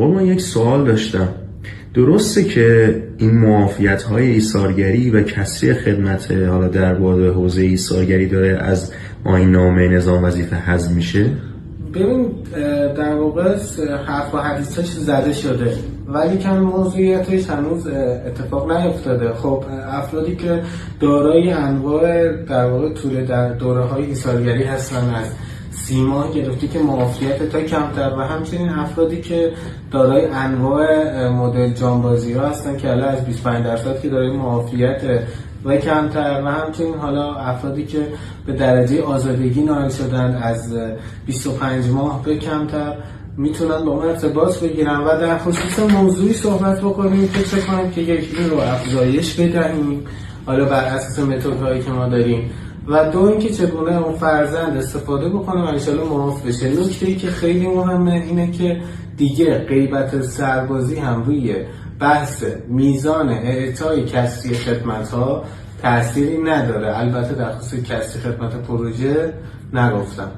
من یک سوال داشتم. درسته که این معافیت‌های ایثارگری و کسری خدمت حالا در واحد حوزه ایثارگری داره از آیین‌نامه نظام وظیفه حذف میشه؟ ببین در واقع حرف و حدیثش زده شده ولی که موضوعیتش هنوز اتفاق نیفتاده. خب افرادی که دارای انواع در واقع طول در دوره‌های ایثارگری هستن از 30 ماه گرفته که معافیت تا کمتر و همچنین افرادی که دارای انواع مدل جانبازی ها هستن که حالا از 25% که دارای معافیت و کمتر و همچنین حالا افرادی که به درجه آزادگی نائل شدن از 25 ماه به کمتر میتونن با ما ارتباط بگیرن و در خصوص موضوعی صحبت بکنیم که چه کنیم که این رو افزایش بدهیم حالا بر اساس متدهایی که ما داریم و دو اینکه چگونه اون فرزند استفاده بکنه و انشالله معاف بشه. نکته‌ای که خیلی مهمه اینه که دیگه غیبت سربازی هم روی بحث میزان اعطای کسری خدمت‌ها تأثیری نداره. البته در خصوص کسری خدمت پروژه نگفتم.